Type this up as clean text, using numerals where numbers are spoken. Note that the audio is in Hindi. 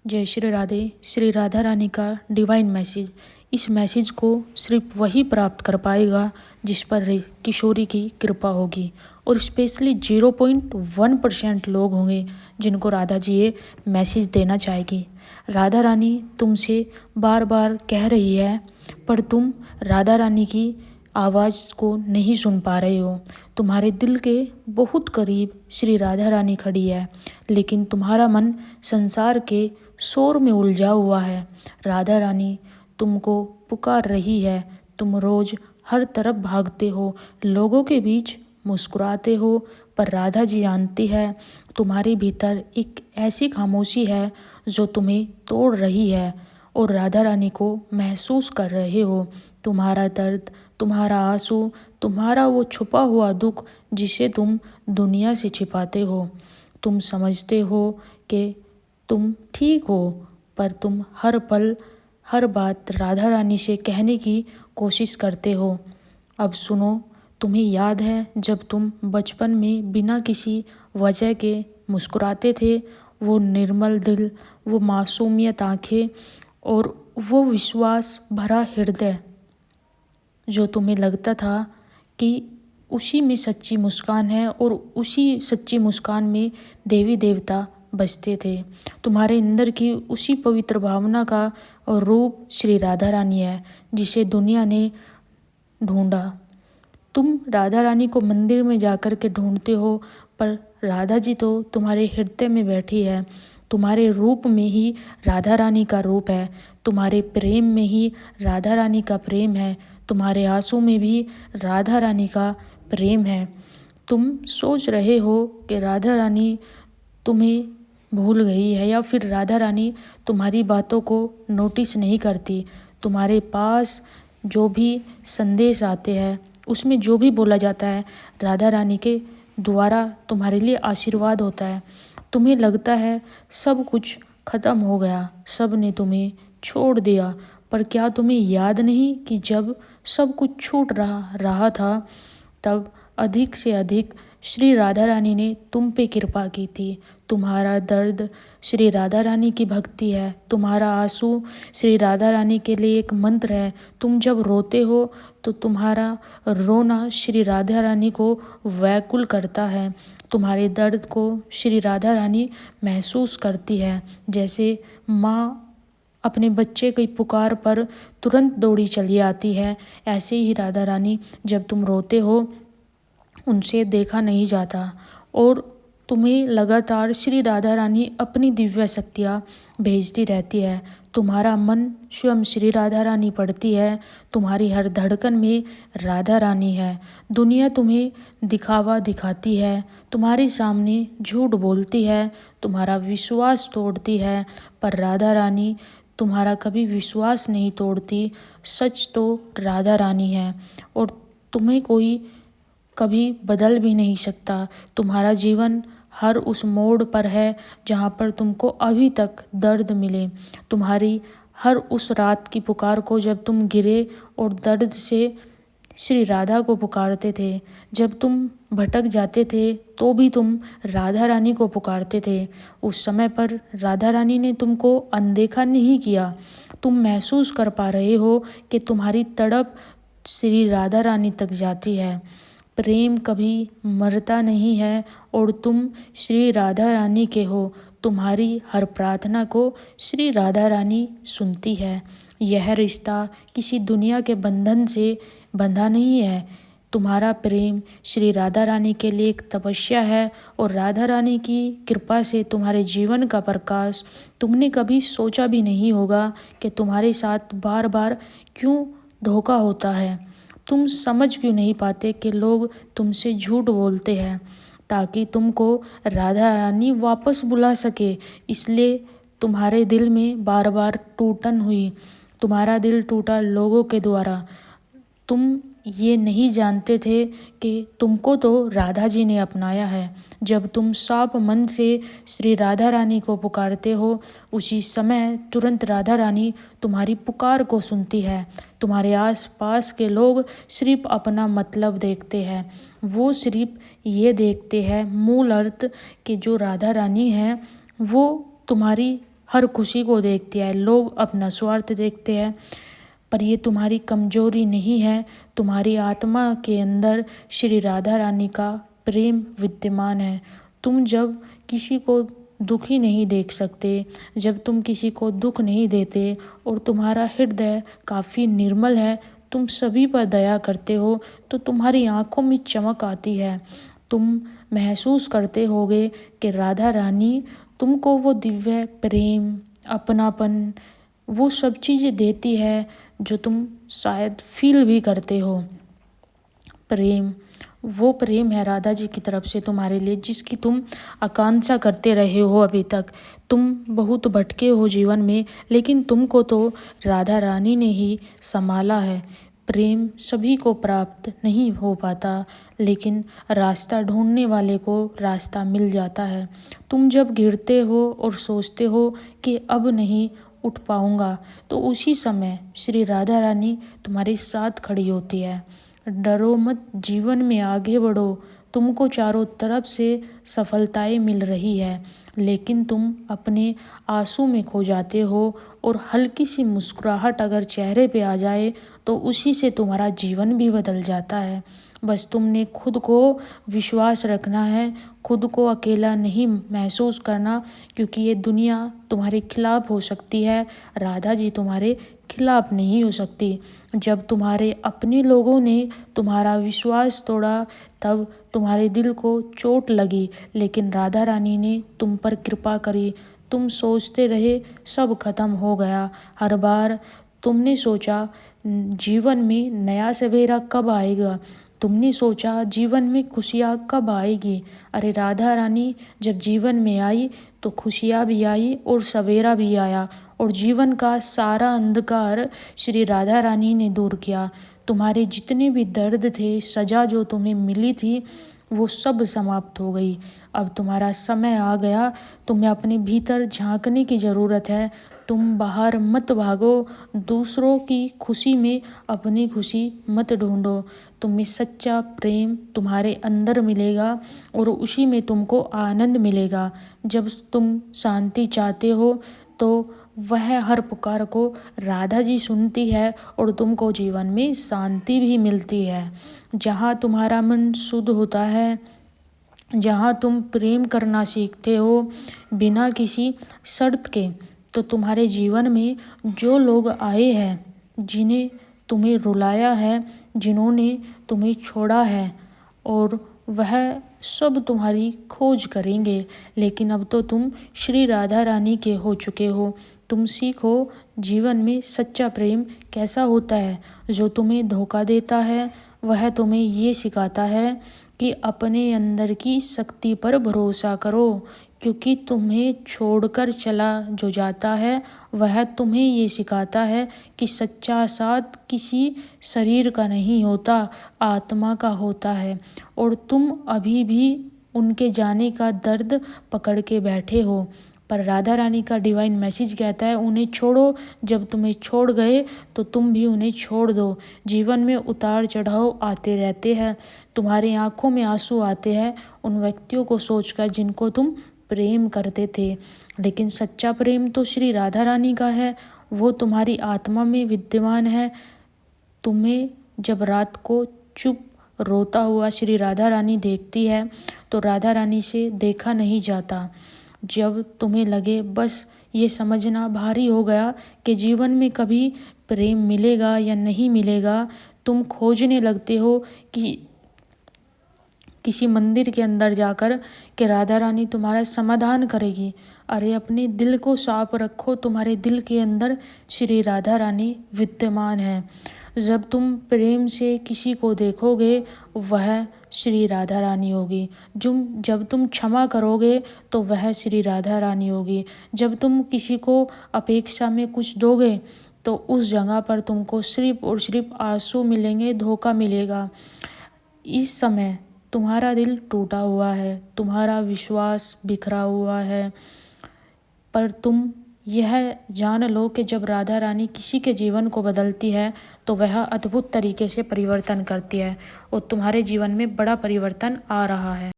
जय श्री राधे। श्री राधा रानी का डिवाइन मैसेज। इस मैसेज को सिर्फ वही प्राप्त कर पाएगा जिस पर किशोरी की कृपा होगी, और स्पेशली 0.1% लोग होंगे जिनको राधा जी ये मैसेज देना चाहेगी। राधा रानी तुमसे बार बार कह रही है, पर तुम राधा रानी की आवाज़ को नहीं सुन पा रहे हो। तुम्हारे दिल के बहुत करीब श्री राधा रानी खड़ी है, लेकिन तुम्हारा मन संसार के शोर में उलझा हुआ है। राधा रानी तुमको पुकार रही है। तुम रोज हर तरफ भागते हो, लोगों के बीच मुस्कुराते हो, पर राधा जी जानती है तुम्हारे भीतर एक ऐसी खामोशी है जो तुम्हें तोड़ रही है, और राधा रानी को महसूस कर रहे हो। तुम्हारा दर्द, तुम्हारा आंसू, तुम्हारा वो छुपा हुआ दुख जिसे तुम दुनिया से छिपाते हो। तुम समझते हो कि तुम ठीक हो, पर तुम हर पल हर बात राधा रानी से कहने की कोशिश करते हो। अब सुनो, तुम्हें याद है जब तुम बचपन में बिना किसी वजह के मुस्कुराते थे? वो निर्मल दिल, वो मासूमियत आंखें और वो विश्वास भरा हृदय, जो तुम्हें लगता था कि उसी में सच्ची मुस्कान है और उसी सच्ची मुस्कान में देवी देवता बसते थे। तुम्हारे अंदर की उसी पवित्र भावना का और रूप श्री राधा रानी है, जिसे दुनिया ने ढूंढा। तुम राधा रानी को मंदिर में जाकर के ढूंढते हो, पर राधा जी तो तुम्हारे हृदय में बैठी है। तुम्हारे रूप में ही राधा रानी का रूप है, तुम्हारे प्रेम में ही राधा रानी का प्रेम है, तुम्हारे आंसू में भी राधा रानी का प्रेम है। तुम सोच रहे हो कि राधा रानी तुम्हें भूल गई है, या फिर राधा रानी तुम्हारी बातों को नोटिस नहीं करती। तुम्हारे पास जो भी संदेश आते हैं, उसमें जो भी बोला जाता है, राधा रानी के द्वारा तुम्हारे लिए आशीर्वाद होता है। तुम्हें लगता है सब कुछ खत्म हो गया, सब ने तुम्हें छोड़ दिया, पर क्या तुम्हें याद नहीं कि जब सब कुछ छूट रहा था, तब अधिक से अधिक श्री राधा रानी ने तुम पे कृपा की थी। तुम्हारा दर्द श्री राधा रानी की भक्ति है, तुम्हारा आंसू श्री राधा रानी के लिए एक मंत्र है। तुम जब रोते हो तो तुम्हारा रोना श्री राधा रानी को व्याकुल करता है। तुम्हारे दर्द को श्री राधा रानी महसूस करती है। जैसे माँ अपने बच्चे की पुकार पर तुरंत दौड़ी चली आती है, ऐसे ही राधा रानी जब तुम रोते हो उनसे देखा नहीं जाता, और तुम्हें लगातार श्री राधा रानी अपनी दिव्य शक्तियाँ भेजती रहती है। तुम्हारा मन स्वयं श्री राधा रानी पढ़ती है, तुम्हारी हर धड़कन में राधा रानी है। दुनिया तुम्हें दिखावा दिखाती है, तुम्हारे सामने झूठ बोलती है, तुम्हारा विश्वास तोड़ती है, पर राधा रानी तुम्हारा कभी विश्वास नहीं तोड़ती। सच तो राधा रानी है, और तुम्हें कोई कभी बदल भी नहीं सकता। तुम्हारा जीवन हर उस मोड़ पर है जहाँ पर तुमको अभी तक दर्द मिले। तुम्हारी हर उस रात की पुकार को जब तुम गिरे और दर्द से श्री राधा को पुकारते थे, जब तुम भटक जाते थे तो भी तुम राधा रानी को पुकारते थे। उस समय पर राधा रानी ने तुमको अनदेखा नहीं किया। तुम महसूस कर पा रहे हो कि तुम्हारी तड़प श्री राधा रानी तक जाती है। प्रेम कभी मरता नहीं है, और तुम श्री राधा रानी के हो। तुम्हारी हर प्रार्थना को श्री राधा रानी सुनती है। यह रिश्ता किसी दुनिया के बंधन से बंधा नहीं है। तुम्हारा प्रेम श्री राधा रानी के लिए एक तपस्या है, और राधा रानी की कृपा से तुम्हारे जीवन का प्रकाश। तुमने कभी सोचा भी नहीं होगा कि तुम्हारे साथ बार बार क्यों धोखा होता है। तुम समझ क्यों नहीं पाते कि लोग तुमसे झूठ बोलते हैं ताकि तुमको राधा रानी वापस बुला सके। इसलिए तुम्हारे दिल में बार बार टूटन हुई। तुम्हारा दिल टूटा लोगों के द्वारा। तुम ये नहीं जानते थे कि तुमको तो राधा जी ने अपनाया है। जब तुम साफ मन से श्री राधा रानी को पुकारते हो, उसी समय तुरंत राधा रानी तुम्हारी पुकार को सुनती है। तुम्हारे आस पास के लोग सिर्फ अपना मतलब देखते हैं। वो सिर्फ ये देखते हैं मूल अर्थ कि जो राधा रानी है वो तुम्हारी हर खुशी को देखती है। लोग अपना स्वार्थ देखते हैं, पर ये तुम्हारी कमजोरी नहीं है। तुम्हारी आत्मा के अंदर श्री राधा रानी का प्रेम विद्यमान है। तुम जब किसी को दुखी नहीं देख सकते, जब तुम किसी को दुख नहीं देते और तुम्हारा हृदय काफ़ी निर्मल है, तुम सभी पर दया करते हो, तो तुम्हारी आंखों में चमक आती है। तुम महसूस करते होगे कि राधा रानी तुमको वो दिव्य प्रेम, अपनापन, वो सब चीज़ें देती है जो तुम शायद फील भी करते हो। प्रेम, वो प्रेम है राधा जी की तरफ से तुम्हारे लिए, जिसकी तुम आकांक्षा करते रहे हो अभी तक। तुम बहुत भटके हो जीवन में, लेकिन तुमको तो राधा रानी ने ही संभाला है। प्रेम सभी को प्राप्त नहीं हो पाता, लेकिन रास्ता ढूंढने वाले को रास्ता मिल जाता है। तुम जब गिरते हो और सोचते हो कि अब नहीं उठ पाऊंगा, तो उसी समय श्री राधा रानी तुम्हारे साथ खड़ी होती है। डरो मत, जीवन में आगे बढ़ो। तुमको चारों तरफ से सफलताएं मिल रही है, लेकिन तुम अपने आंसू में खो जाते हो, और हल्की सी मुस्कुराहट अगर चेहरे पे आ जाए तो उसी से तुम्हारा जीवन भी बदल जाता है। बस तुमने खुद को विश्वास रखना है, खुद को अकेला नहीं महसूस करना, क्योंकि ये दुनिया तुम्हारे खिलाफ हो सकती है, राधा जी तुम्हारे खिलाफ नहीं हो सकती। जब तुम्हारे अपने लोगों ने तुम्हारा विश्वास तोड़ा, तब तुम्हारे दिल को चोट लगी, लेकिन राधा रानी ने तुम पर कृपा करी। तुम सोचते रहे सब खत्म हो गया। हर बार तुमने सोचा जीवन में नया सवेरा कब आएगा, तुमने सोचा जीवन में खुशियाँ कब आएगी। अरे राधा रानी जब जीवन में आई तो खुशियाँ भी आई और सवेरा भी आया, और जीवन का सारा अंधकार श्री राधा रानी ने दूर किया। तुम्हारे जितने भी दर्द थे, सजा जो तुम्हें मिली थी, वो सब समाप्त हो गई। अब तुम्हारा समय आ गया, तुम्हें अपने भीतर झांकने की ज़रूरत है। तुम बाहर मत भागो, दूसरों की खुशी में अपनी खुशी मत ढूंढो। तुम्हें सच्चा प्रेम तुम्हारे अंदर मिलेगा, और उसी में तुमको आनंद मिलेगा। जब तुम शांति चाहते हो तो वह हर पुकार को राधा जी सुनती है, और तुमको जीवन में शांति भी मिलती है। जहाँ तुम्हारा मन शुद्ध होता है, जहाँ तुम प्रेम करना सीखते हो बिना किसी शर्त के, तो तुम्हारे जीवन में जो लोग आए हैं, जिन्हें तुम्हें रुलाया है, जिन्होंने तुम्हें छोड़ा है, और वह सब तुम्हारी खोज करेंगे, लेकिन अब तो तुम श्री राधा रानी के हो चुके हो। तुम सीखो जीवन में सच्चा प्रेम कैसा होता है। जो तुम्हें धोखा देता है वह तुम्हें ये सिखाता है कि अपने अंदर की शक्ति पर भरोसा करो, क्योंकि तुम्हें छोड़कर चला जो जाता है वह तुम्हें ये सिखाता है कि सच्चा साथ किसी शरीर का नहीं होता, आत्मा का होता है। और तुम अभी भी उनके जाने का दर्द पकड़ के बैठे हो, पर राधा रानी का डिवाइन मैसेज कहता है उन्हें छोड़ो। जब तुम्हें छोड़ गए तो तुम भी उन्हें छोड़ दो। जीवन में उतार चढ़ाव आते रहते हैं, तुम्हारी आंखों में आंसू आते हैं उन व्यक्तियों को सोचकर जिनको तुम प्रेम करते थे, लेकिन सच्चा प्रेम तो श्री राधा रानी का है, वो तुम्हारी आत्मा में विद्यमान है। तुम्हें जब रात को चुप रोता हुआ श्री राधा रानी देखती है, तो राधा रानी से देखा नहीं जाता। जब तुम्हें लगे बस ये समझना भारी हो गया कि जीवन में कभी प्रेम मिलेगा या नहीं मिलेगा, तुम खोजने लगते हो कि किसी मंदिर के अंदर जाकर कि राधा रानी तुम्हारा समाधान करेगी। अरे अपने दिल को साफ रखो, तुम्हारे दिल के अंदर श्री राधा रानी विद्यमान है। जब तुम प्रेम से किसी को देखोगे वह श्री राधा रानी होगी। जब तुम क्षमा करोगे तो वह श्री राधा रानी होगी। जब तुम किसी को अपेक्षा में कुछ दोगे तो उस जगह पर तुमको सिर्फ और सिर्फ आंसू मिलेंगे, धोखा मिलेगा। इस समय तुम्हारा दिल टूटा हुआ है, तुम्हारा विश्वास बिखरा हुआ है, पर तुम यह जान लो कि जब राधा रानी किसी के जीवन को बदलती है तो वह अद्भुत तरीके से परिवर्तन करती है, और तुम्हारे जीवन में बड़ा परिवर्तन आ रहा है।